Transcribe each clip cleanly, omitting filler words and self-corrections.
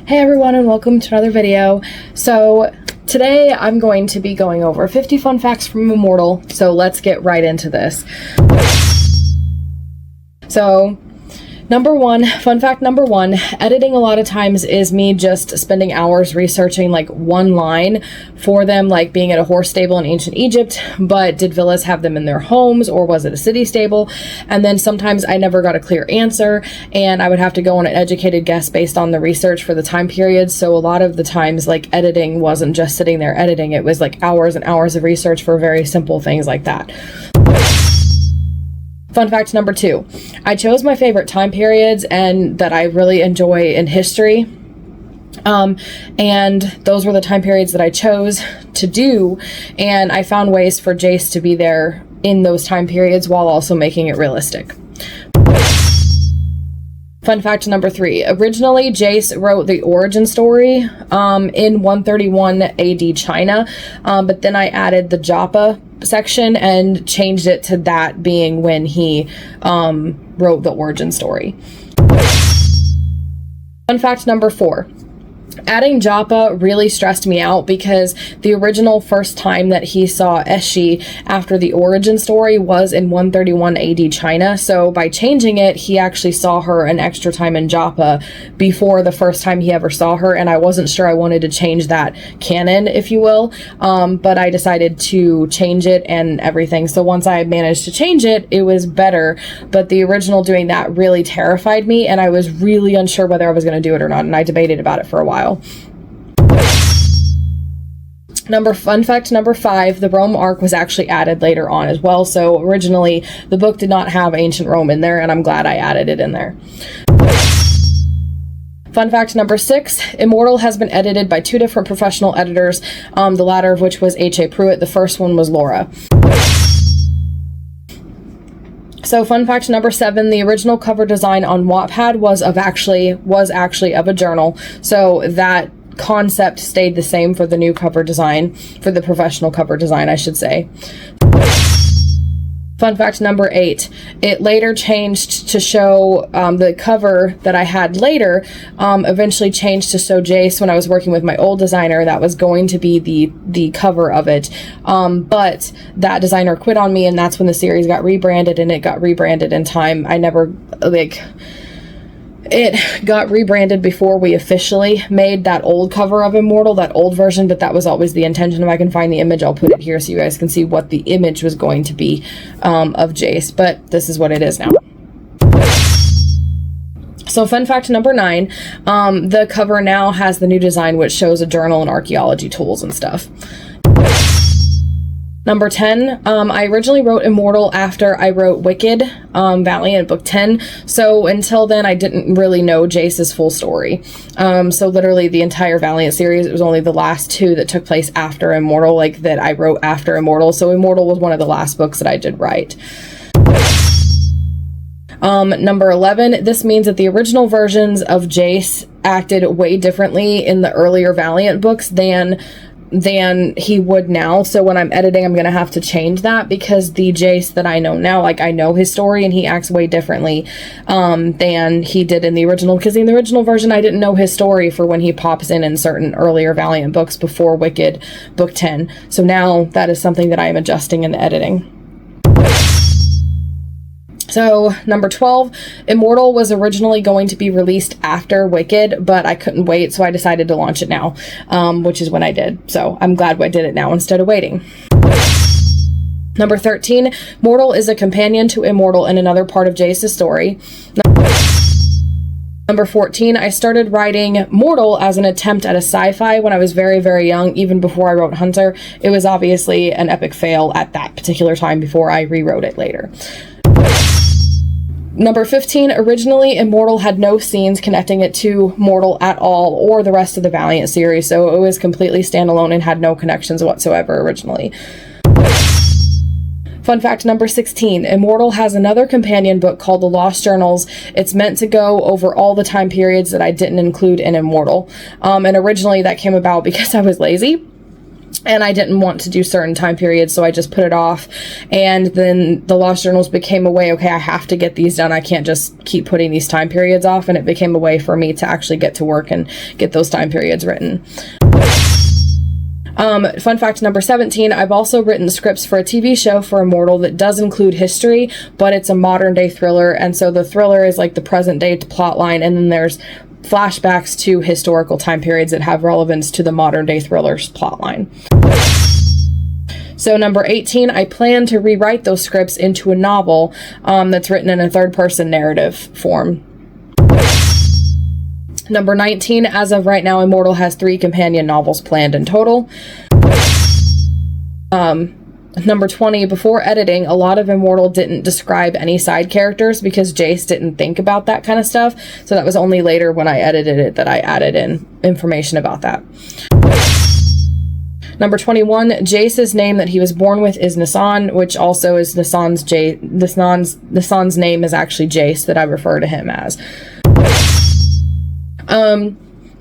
Hey everyone, and welcome to another video. So today I'm going to be going over 50 fun facts from Immortal, so let's get right into this. So fun fact number one, editing a lot of times is me just spending hours researching like one line for them, like being at a horse stable in ancient Egypt, but did villas have them in their homes or was it a city stable? And then sometimes I never got a clear answer and I would have to go on an educated guess based on the research for the time period. So a lot of the times like editing wasn't just sitting there editing, it was like hours and hours of research for very simple things like that. Fun fact number two, I chose my favorite time periods and that I really enjoy in history. And those were the time periods that I chose to do. And I found ways for Jace to be there in those time periods while also making it realistic. Fun fact number three, originally Jace wrote the origin story in 131 AD China, but then I added the Joppa section and changed it to that being when he wrote the origin story. Fun fact number four, adding Joppa really stressed me out because the original first time that he saw Eshe after the origin story was in 131 AD China. So by changing it, he actually saw her an extra time in Joppa before the first time he ever saw her. And I wasn't sure I wanted to change that canon, if you will. But I decided to change it and everything. So once I managed to change it, it was better. But the original doing that really terrified me. And I was really unsure whether I was going to do it or not. And I debated about it for a while. Fun fact number five, the Rome arc was actually added later on as well. So originally the book did not have ancient Rome in there, and I'm glad I added it in there. Fun fact number six, Immortal has been edited by two different professional editors, the latter of which was Eshe Pruitt. The first one was Laura. So fun fact number seven, the original cover design on Wattpad was actually of a journal. So that concept stayed the same for the new cover design, for the professional cover design, I should say. Fun fact number eight, it later changed to show the cover that I had later, eventually changed to show Jace when I was working with my old designer. That was going to be the cover of it. But that designer quit on me, and that's when the series got rebranded, and it got rebranded in time. It got rebranded before we officially made that old cover of Immortal, that old version, but that was always the intention. If I can find the image, I'll put it here so you guys can see what the image was going to be of Jace, but this is what it is now. So fun fact number nine, the cover now has the new design, which shows a journal and archaeology tools and stuff. Number 10, I originally wrote Immortal after I wrote Wicked, Valiant book 10. So until then, I didn't really know Jace's full story. So literally the entire Valiant series, it was only the last two that took place after Immortal, like that I wrote after Immortal. So Immortal was one of the last books that I did write. Number 11, this means that the original versions of Jace acted way differently in the earlier Valiant books than he would now. So when I'm editing, I'm going to have to change that because the Jace that I know now, like I know his story and he acts way differently than he did in the original, because in the original version I didn't know his story for when he pops in certain earlier Valiant books before Wicked book 10. So now that is something that I am adjusting in the editing. So number 12, Immortal was originally going to be released after Wicked, but I couldn't wait, so I decided to launch it now, which is when I did. So I'm glad I did it now instead of waiting. Number 13, Mortal is a companion to Immortal in another part of Jace's story. Number 14, I started writing Mortal as an attempt at a sci-fi when I was very, very young, even before I wrote Hunter. It was obviously an epic fail at that particular time before I rewrote it later. Number 15, originally Immortal had no scenes connecting it to Mortal at all or the rest of the Valiant series, so it was completely standalone and had no connections whatsoever originally. Fun fact number 16, Immortal has another companion book called The Lost Journals. It's meant to go over all the time periods that I didn't include in Immortal. And originally that came about because I was lazy. and I didn't want to do certain time periods, so I just put it off. And then the Lost Journals became a way, okay, I have to get these done. I can't just keep putting these time periods off, and it became a way for me to actually get to work and get those time periods written. Fun fact number 17, I've also written scripts for a TV show for Immortal that does include history, but it's a modern day thriller, and so the thriller is like the present day plot line, and then there's flashbacks to historical time periods that have relevance to the modern day thriller's plotline. So number 18, I plan to rewrite those scripts into a novel that's written in a third-person narrative form. Number 19, as of right now, Immortal has 3 companion novels planned in total. Number 20, before editing, a lot of Immortal didn't describe any side characters because Jace didn't think about that kind of stuff. So that was only later when I edited it that I added in information about that. Number 21, Jace's name that he was born with is Nasan, which also is Nasan's name is actually Jace that I refer to him as.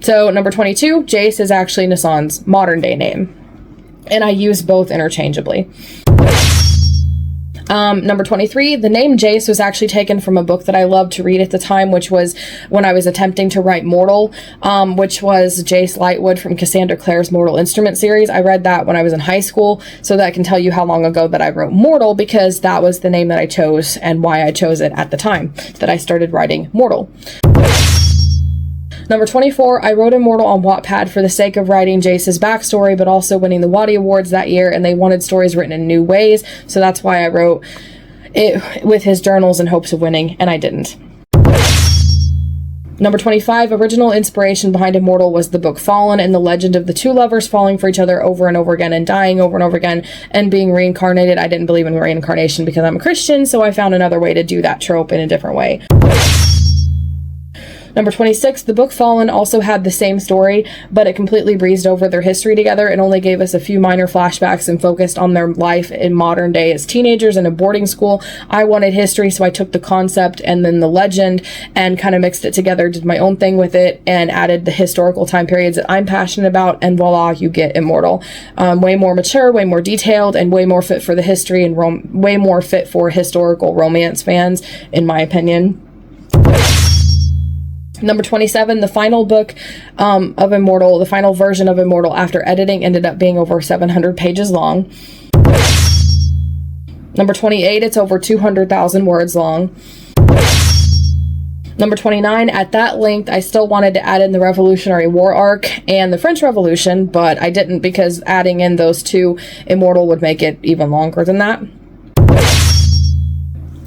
So number 22, Jace is actually Nasan's modern day name, and I use both interchangeably. Number 23, the name Jace was actually taken from a book that I loved to read at the time, which was when I was attempting to write Mortal, which was Jace Lightwood from Cassandra Clare's Mortal Instrument series. I read that when I was in high school, so that can tell you how long ago that I wrote Mortal, because that was the name that I chose and why I chose it at the time that I started writing Mortal. Number 24, I wrote Immortal on Wattpad for the sake of writing Jace's backstory, but also winning the Waddy Awards that year, and they wanted stories written in new ways, so that's why I wrote it with his journals in hopes of winning, and I didn't. Number 25, original inspiration behind Immortal was the book Fallen and the legend of the 2 lovers falling for each other over and over again and dying over and over again and being reincarnated. I didn't believe in reincarnation because I'm a Christian, so I found another way to do that trope in a different way. Number 26, the book Fallen also had the same story, but it completely breezed over their history together. It only gave us a few minor flashbacks and focused on their life in modern day as teenagers in a boarding school. I wanted history, so I took the concept and then the legend and kind of mixed it together, did my own thing with it, and added the historical time periods that I'm passionate about, and voila, you get Immortal. Way more mature, way more detailed, and way more fit for the history and way more fit for historical romance fans, in my opinion. Number 27, the final book of Immortal, the final version of Immortal after editing ended up being over 700 pages long. Number 28, it's over 200,000 words long. Number 29, at that length, I still wanted to add in the Revolutionary War arc and the French Revolution, but I didn't because adding in those 2, Immortal would make it even longer than that.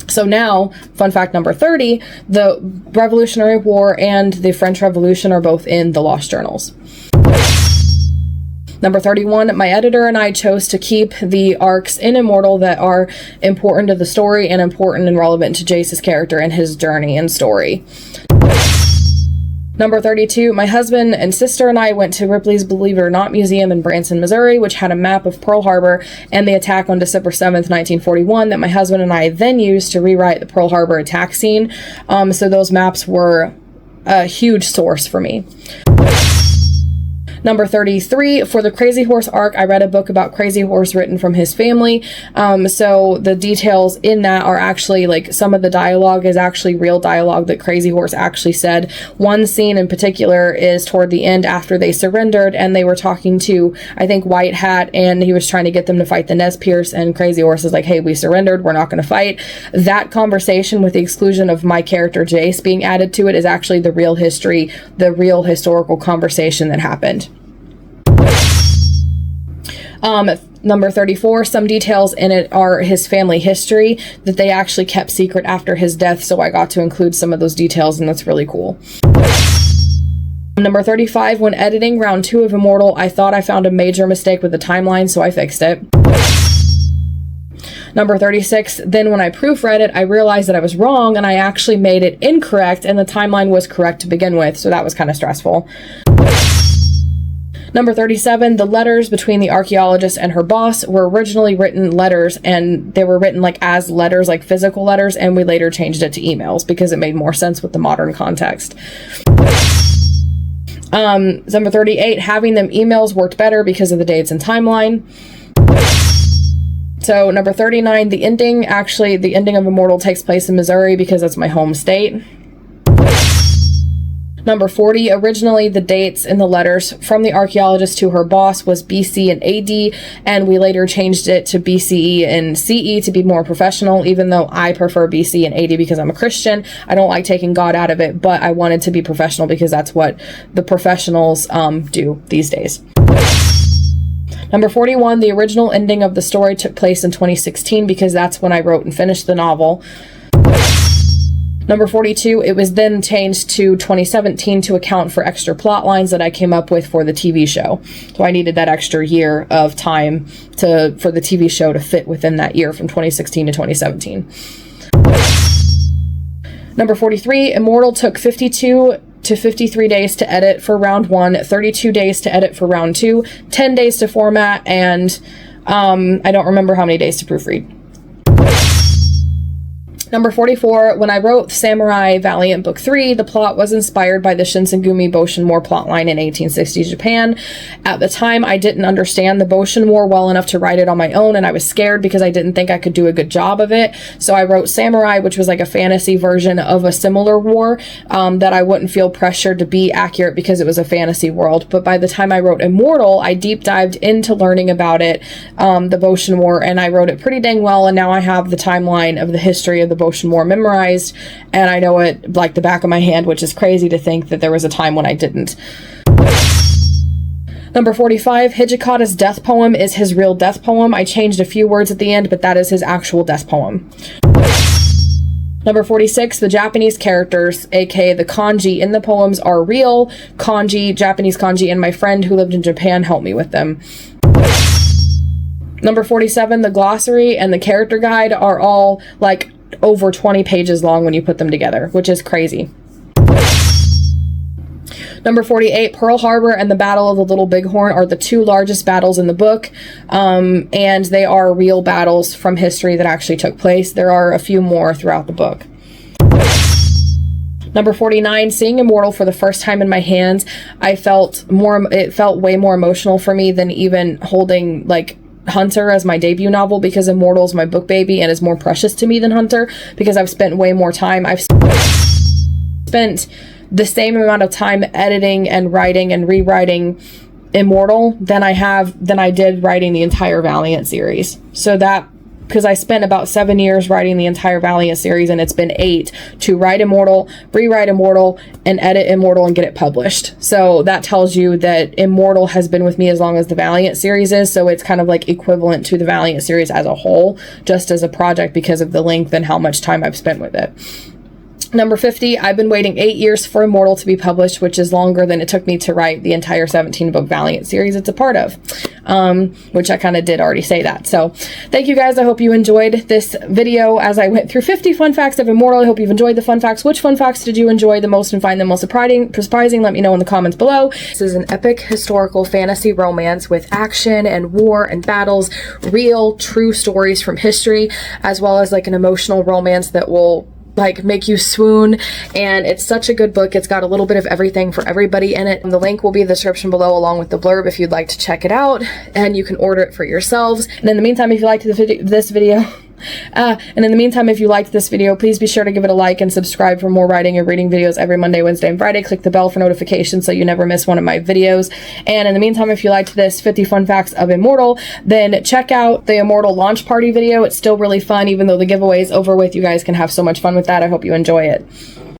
So now, fun fact number 30, the Revolutionary War and the French Revolution are both in the Lost Journals. Number 31, my editor and I chose to keep the arcs in Immortal that are important to the story and important and relevant to Jace's character and his journey and story. Number 32, my husband and sister and I went to Ripley's Believe It or Not Museum in Branson, Missouri, which had a map of Pearl Harbor and the attack on December 7th, 1941, that my husband and I then used to rewrite the Pearl Harbor attack scene. So those maps were a huge source for me. Number 33, for the Crazy Horse arc, I read a book about Crazy Horse written from his family. So the details in that are actually, like, some of the dialogue is actually real dialogue that Crazy Horse actually said. One scene in particular is toward the end after they surrendered, and they were talking to, I think, White Hat, and he was trying to get them to fight the Nez Perce, and Crazy Horse is like, hey, we surrendered, we're not going to fight. That conversation, with the exclusion of my character Jace being added to it, is actually the real history, the real historical conversation that happened. Number 34, some details in it are his family history that they actually kept secret after his death, so I got to include some of those details, and that's really cool. Number 35, when editing round 2 of Immortal, I thought I found a major mistake with the timeline, so I fixed it. Number 36, then when I proofread it, I realized that I was wrong, and I actually made it incorrect, and the timeline was correct to begin with, so that was kind of stressful. Number 37, the letters between the archaeologist and her boss were originally written letters, and they were written like as letters, like physical letters, and we later changed it to emails because it made more sense with the modern context. Number 38, having them emails worked better because of the dates and timeline. So number 39, the ending of Immortal takes place in Missouri because that's my home state. Number 40, originally the dates in the letters from the archaeologist to her boss was BC and AD, and we later changed it to BCE and CE to be more professional, even though I prefer BC and AD because I'm a Christian. I don't like taking God out of it, but I wanted to be professional because that's what the professionals do these days. Number 41, the original ending of the story took place in 2016 because that's when I wrote and finished the novel. Number 42, it was then changed to 2017 to account for extra plot lines that I came up with for the TV show. So I needed that extra year of time for the TV show to fit within that year from 2016 to 2017. Number 43, Immortal took 52 to 53 days to edit for round 1, 32 days to edit for round 2, 10 days to format, and I don't remember how many days to proofread. Number 44, when I wrote Samurai Valiant Book 3, the plot was inspired by the Shinsengumi Boshin War plotline in 1860s Japan. At the time, I didn't understand the Boshin War well enough to write it on my own, and I was scared because I didn't think I could do a good job of it. So I wrote Samurai, which was like a fantasy version of a similar war that I wouldn't feel pressured to be accurate because it was a fantasy world. But by the time I wrote Immortal, I deep dived into learning about it, the Boshin War, and I wrote it pretty dang well, and now I have the timeline of the history of the Boshin War memorized, and I know it like the back of my hand, which is crazy to think that there was a time when I didn't. Number 45, Hijikata's death poem is his real death poem. I changed a few words at the end, but that is his actual death poem. Number 46, the Japanese characters, aka the kanji in the poems, are real kanji, Japanese kanji, and my friend who lived in Japan helped me with them. Number 47, the glossary and the character guide are all like over 20 pages long when you put them together, which is crazy. Number 48, Pearl Harbor and the Battle of the Little Bighorn are the two largest battles in the book, and they are real battles from history that actually took place. There are a few more throughout the book. Number 49, seeing Immortal for the first time in my hands, it felt way more emotional for me than even holding like Hunter as my debut novel, because Immortal is my book baby and is more precious to me than Hunter because I've spent way more time. I've spent the same amount of time editing and writing and rewriting Immortal than I did writing the entire Valiant series. So that, because I spent about 7 years writing the entire Valiant series, and it's been 8 to write Immortal, rewrite Immortal, and edit Immortal and get it published. So that tells you that Immortal has been with me as long as the Valiant series is, so it's kind of like equivalent to the Valiant series as a whole, just as a project because of the length and how much time I've spent with it. Number 50, I've been waiting 8 years for Immortal to be published, which is longer than it took me to write the entire 17-book Valiant series it's a part of, which I kind of did already say that. So thank you guys. I hope you enjoyed this video as I went through 50 fun facts of Immortal. I hope you've enjoyed the fun facts. Which fun facts did you enjoy the most and find them most surprising? Let me know in the comments below. This is an epic historical fantasy romance with action and war and battles, real, true stories from history, as well as like an emotional romance that will like make you swoon, and it's such a good book. It's got a little bit of everything for everybody in it. The link will be in the description below along with the blurb if you'd like to check it out, and you can order it for yourselves. And in the meantime, if you liked this video, please be sure to give it a like and subscribe for more writing and reading videos every Monday, Wednesday, and Friday. Click the bell for notifications so you never miss one of my videos. And in the meantime, if you liked this 50 fun facts of Immortal, then check out the Immortal launch party video. It's still really fun, even though the giveaway is over with. You guys can have so much fun with that. I hope you enjoy it.